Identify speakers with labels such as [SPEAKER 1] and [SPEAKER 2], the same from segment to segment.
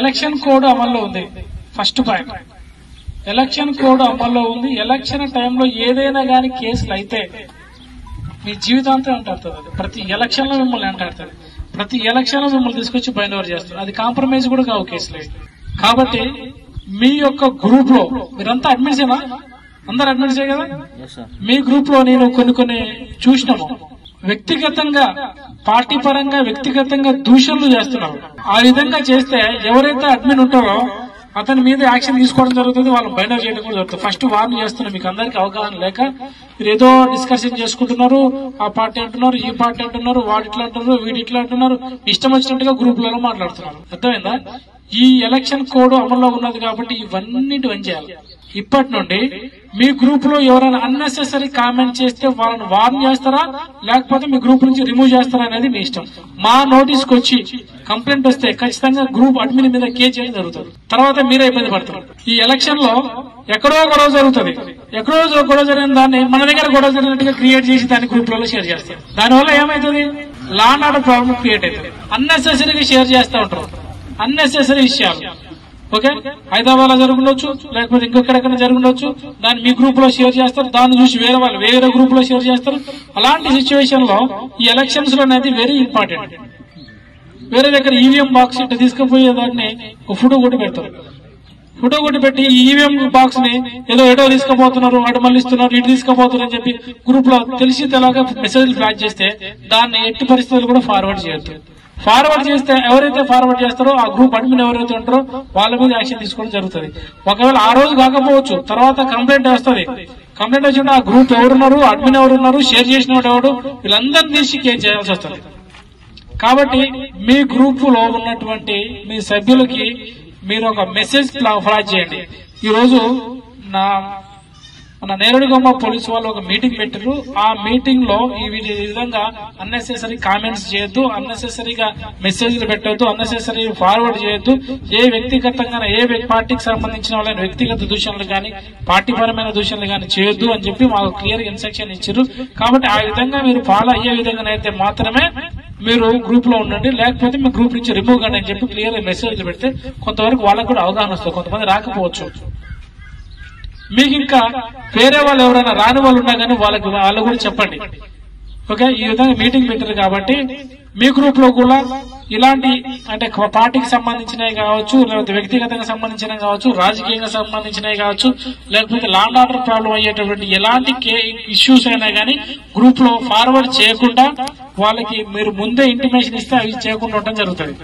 [SPEAKER 1] Election code అమల్లో ఉంది. First point, election code అమల్లో ఉంది. ఎలక్షన్ టైంలో ఏదైనా గానీ కేసులు అయితే మీ జీవితాంతం అంటాడుతుంది. అది ప్రతి ఎలక్షన్ లో మిమ్మల్ని అంటాడుతుంది. ప్రతి ఎలక్షన్ లో మిమ్మల్ని తీసుకొచ్చి బైండ్ ఓవర్ చేస్తుంది. అది కాంప్రమైజ్ కూడా కావు కేసులు. కాబట్టి మీ యొక్క గ్రూప్ లో మీరంతా అడ్మిట్సేనా? అందరు అడ్మిట్సే కదా. మీ గ్రూప్ లో నేను కొన్ని చూసినాము. వ్యక్తిగతంగా పార్టీ పరంగా వ్యక్తిగతంగా దూషణలు చేస్తున్నారు. ఆ విధంగా చేస్తే ఎవరైతే అడ్మిన్ ఉంటారో అతని మీద యాక్షన్ తీసుకోవడం జరుగుతుంది. వాళ్ళని బైండ్ ఓవర్ చేయడం కూడా జరుగుతుంది. ఫస్ట్ వార్న్ చేస్తున్నారు. మీకు అందరికి అవగాహన లేక మీరు ఏదో డిస్కషన్ చేసుకుంటున్నారు. ఆ పార్టీ అంటున్నారు, ఈ పార్టీ అంటున్నారు, వాడు ఇట్లా అంటున్నారు, వీడు ఇట్లా అంటున్నారు, ఇష్టం వచ్చినట్టుగా గ్రూపులలో మాట్లాడుతున్నారు. అర్థమైందా? ఈ ఎలక్షన్ కోడ్ అమల్లో ఉన్నది కాబట్టి ఇవన్నీ బంద్ చేయాలి. ఇప్పటి నుండి మీ గ్రూప్ లో ఎవరైనా అన్నెసెసరీ కామెంట్ చేస్తే వాళ్ళని వార్న్ చేస్తారా లేకపోతే మీ గ్రూప్ నుంచి రిమూవ్ చేస్తారా అనేది మీ ఇష్టం. మా నోటీస్ కి వచ్చి కంప్లైంట్ వస్తే ఖచ్చితంగా గ్రూప్ అడ్మిన్ మీద కేసు చేయడం జరుగుతుంది. తర్వాత మీరే ఇబ్బంది పడతారు. ఈ ఎలక్షన్ లో ఎక్కడో గొడవ జరుగుతుంది. ఎక్కడో గొడవ జరిగిన దాన్ని మన దగ్గర గొడవ జరిగినట్టుగా క్రియేట్ చేసి దాన్ని గ్రూప్ లలో షేర్ చేస్తారు. దానివల్ల ఏమైతుంది? Law and order problem create అవుతుంది. అన్నెసెసరీగా షేర్ చేస్తూ ఉంటారు అన్నెసెసరీ విషయాలు. ఓకే, హైదరాబాద్ లో జరుగుండొచ్చు, లేకపోతే ఇంకొకరెక్కడ జరుగుండొచ్చు. దాన్ని మీ గ్రూప్ లో షేర్ చేస్తారు. దాన్ని చూసి వేరే వాళ్ళు వేరే గ్రూప్ లో షేర్ చేస్తారు. అలాంటి సిచ్యువేషన్ లో ఈ ఎలక్షన్స్ లో అనేది వెరీ ఇంపార్టెంట్. వేరే దగ్గర ఈవీఎం బాక్స్ ఇట్లా తీసుకుపోయే దాన్ని ఒక ఫోటో కొట్టి పెడతారు. ఫోటో కొట్టి పెట్టి ఈ ఈవీఎం బాక్స్ ని ఏదో తీసుకుపోతున్నారు, అటు మళ్ళిస్తున్నారు, ఇటు తీసుకుపోతున్నారు అని చెప్పి గ్రూప్ లో తెలిసి తెలాగా మెసేజ్లు ఫ్లాష్ చేస్తే దాన్ని ఎట్టి పరిస్థితులు కూడా ఫార్వర్డ్ చేయొద్దు. ఫార్వర్డ్ చేస్తే ఎవరైతే ఫార్వర్డ్ చేస్తారో ఆ గ్రూప్ అడ్మిన్ ఎవరైతే ఉంటారో వాళ్ళ మీద యాక్షన్ తీసుకోవడం జరుగుతుంది. ఒకవేళ ఆ రోజు కాకపోవచ్చు, తర్వాత కంప్లైంట్ వస్తుంది. కంప్లైంట్ వచ్చినప్పుడు ఆ గ్రూప్ ఎవరున్నారు, అడ్మిన్ ఎవరున్నారు, షేర్ చేసిన ఎవడు, వీళ్ళందరినీ తీసి కేసు చేయాల్సి వస్తుంది. కాబట్టి మీ గ్రూప్ లో ఉన్నటువంటి మీ సభ్యులకి మీరు ఒక మెసేజ్ ఫ్లాష్ చేయండి. ఈ రోజు మన నేరేడుగొమ్మ పోలీసు వాళ్ళు ఒక మీటింగ్ పెట్టారు. ఆ మీటింగ్ లో ఈ విధంగా అన్నెసెసరీ కామెంట్స్ చేయొద్దు, అన్నెసెసరీగా మెసేజ్లు పెట్టొద్దు, అన్నెసెసరీ ఫార్వర్డ్ చేయొద్దు. ఏ వ్యక్తిగతంగా ఏ పార్టీకి సంబంధించిన వాళ్ళని వ్యక్తిగత దూషణలు గాని పార్టీ పరమైన దూషణలు గాని చేయొద్దు అని చెప్పి మాకు క్లియర్ ఇన్స్ట్రక్షన్ ఇచ్చారు. కాబట్టి ఆ విధంగా మీరు ఫాలో అయ్యే విధంగానైతే మాత్రమే మీరు గ్రూప్ లో ఉండండి, లేకపోతే మీ గ్రూప్ నుంచి రిమూవ్ కానీ అని చెప్పి క్లియర్ మెసేజ్లు పెడితే కొంతవరకు వాళ్ళకు కూడా అవగాహన వస్తుంది. కొంతమంది రాకపోవచ్చు. మీకు ఇంకా వేరే వాళ్ళు ఎవరైనా రాని వాళ్ళు ఉన్నా కానీ వాళ్ళు కూడా చెప్పండి. ఓకే, ఈ విధంగా మీటింగ్ పెట్టారు కాబట్టి మీ గ్రూప్ లో కూడా ఇలాంటి అంటే పార్టీకి సంబంధించినవి కావచ్చు, లేకపోతే వ్యక్తిగతంగా సంబంధించినవి కావచ్చు, రాజకీయంగా సంబంధించినవి కావచ్చు, లేకపోతే లా అండ్ ఆర్డర్ ప్రాబ్లం అయ్యేటటువంటి ఎలాంటి ఇష్యూస్ అయినా కానీ గ్రూప్ లో ఫార్వర్డ్ చేయకుండా వాళ్ళకి మీరు ముందే ఇంటిమేషన్ ఇస్తే అవి చేయకుండా ఉండడం జరుగుతుంది.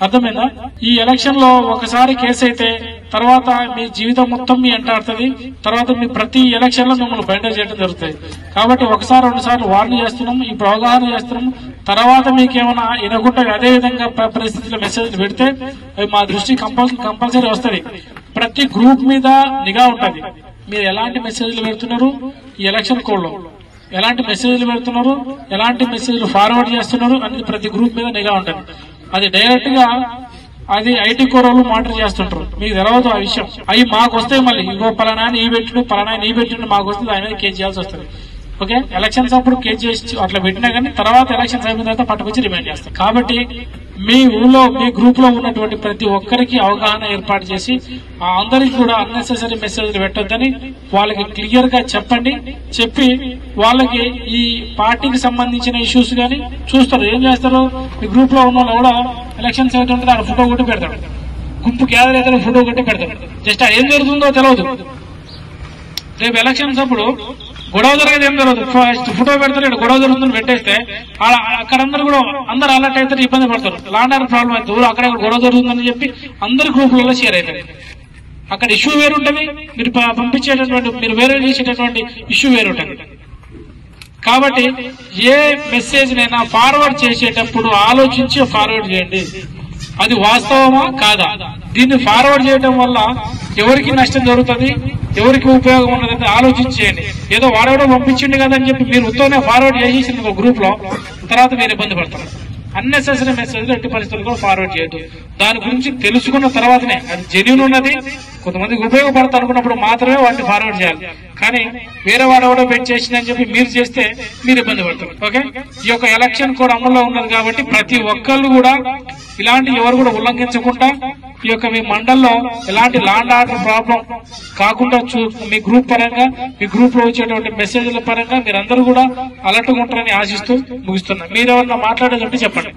[SPEAKER 1] అర్థమైందా? ఈ ఎలక్షన్ లో ఒకసారి కేసు అయితే తర్వాత మీ జీవితం మొత్తం మీ ఎంటాడుతుంది. తర్వాత మీ ప్రతి ఎలక్షన్ లో మిమ్మల్ని బైండర్ చేయడం జరుగుతుంది. కాబట్టి ఒకసారి 2 సార్లు వార్న్ చేస్తున్నాం, ఇప్పుడు అవగాహన చేస్తున్నాం. తర్వాత మీకేమైనా వినకుండా అదే విధంగా పరిస్థితుల్లో మెసేజ్ పెడితే అవి మా దృష్టి కంపల్సరీ వస్తుంది. ప్రతి గ్రూప్ మీద నిఘా ఉంటుంది. మీరు ఎలాంటి మెసేజ్లు పెడుతున్నారు, ఈ ఎలక్షన్ కోడ్ లో ఎలాంటి మెసేజ్లు పెడుతున్నారు, ఎలాంటి మెసేజ్లు ఫార్వర్డ్ చేస్తున్నారు అనేది ప్రతి గ్రూప్ మీద నిఘా ఉంటుంది. అది డైరెక్ట్ గా అది ఐటీ కోరలు మానిటర్ చేస్తుంటారు. మీకు తెలవదు ఆ విషయం. అవి మాకు వస్తాయి. మళ్ళీ ఇంకో పలానా ఈ పెట్టిండు మాకు వస్తుంది, ఆయన మీద కేసు చేయాల్సి వస్తుంది. ఓకే, ఎలక్షన్స్ అప్పుడు కేసు చేసి అట్లా పెట్టినా కానీ తర్వాత ఎలక్షన్స్ అయిపోయిన తర్వాత పట్టుకొచ్చి రిమైండ్ చేస్తారు. కాబట్టి మీ ఊళ్ళో మీ గ్రూప్ లో ఉన్నటువంటి ప్రతి ఒక్కరికి అవగాహన ఏర్పాటు చేసి అందరికి కూడా అన్నెసెసరీ మెసేజ్లు పెట్టొద్దని వాళ్ళకి క్లియర్ గా చెప్పండి. చెప్పి వాళ్ళకి ఈ పార్టీకి సంబంధించిన ఇష్యూస్ గానీ చూస్తారు. ఏం చేస్తారు, మీ గ్రూప్ లో ఉన్న వాళ్ళు కూడా ఎలక్షన్స్ అవుతుంటే ఆ ఫోటో కొట్టి పెడతాడు. గుంపు గ్యాదర్ అయితే ఫోటో కొట్టి పెడతాడు. జస్ట్ ఏం జరుగుతుందో తెలియదు. రేపు ఎలక్షన్స్ అప్పుడు గొడవ జరిగేది ఏం జరగదు. ఫోటో పెడతారు, ఇక్కడ గొడవ జరుగుతుందని పెట్టేస్తే అక్కడ అందరూ అలర్ట్ అవుతారు, ఇబ్బంది పడతారు. లా అండ్ ఆర్డర్ ప్రాబ్లం అవుతుంది. అక్కడ గొడవ జరుగుతుందని చెప్పి అందరు గ్రూపులలో షేర్ అవుతారు. అక్కడ ఇష్యూ వేరుంటది, మీరు పంపించేటటువంటి మీరు వేరే చేసేటటువంటి ఇష్యూ వేరుంటది. కాబట్టి ఏ మెసేజ్ నైనా ఫార్వర్డ్ చేసేటప్పుడు ఆలోచించి ఫార్వర్డ్ చేయండి. అది వాస్తవమా కాదా, దీన్ని ఫార్వర్డ్ చేయడం వల్ల ఎవరికి నష్టం జరుగుతుంది, ఎవరికి ఉపయోగం ఉన్నదని ఆలోచించేయండి. ఏదో వాడెవడో పంపించిండు కదా అని చెప్పి మీరు ఉత్తనే ఫార్వర్డ్ చేసేసిన గ్రూప్ లో తర్వాత మీరు ఇబ్బంది పడతారు. అన్నెసెసరీ మెసేజ్ ఎట్టి పరిస్థితులు కూడా ఫార్వర్డ్ చేయొద్దు. దాని గురించి తెలుసుకున్న తర్వాతనే అది జెన్యూన్ ఉన్నది కొంతమందికి ఉపయోగపడతా అనుకున్నప్పుడు మాత్రమే వాటిని ఫార్వర్డ్ చేయాలి. కానీ వేరే వాడు ఎవడో పెట్టి చేసిందని చెప్పి మీరు చేస్తే మీరు ఇబ్బంది పడతారు. ఓకే, ఈ యొక్క ఎలక్షన్ కోడ్ అమల్లో ఉన్నది కాబట్టి ప్రతి ఒక్కళ్ళు కూడా ఇలాంటి ఎవరు కూడా ఉల్లంఘించకుండా ఈ యొక్క మీ మండల్లో ఎలాంటి లాండ్ ఆర్డర్ ప్రాబ్లం కాకుండా మీ గ్రూప్ పరంగా మీ గ్రూప్ లో వచ్చేటువంటి మెసేజ్ల పరంగా మీరందరూ కూడా అలర్ట్గా ఉంటారని ఆశిస్తూ ముగిస్తున్నా. మీరెవరన్నా మాట్లాడేదంటే చెప్పండి.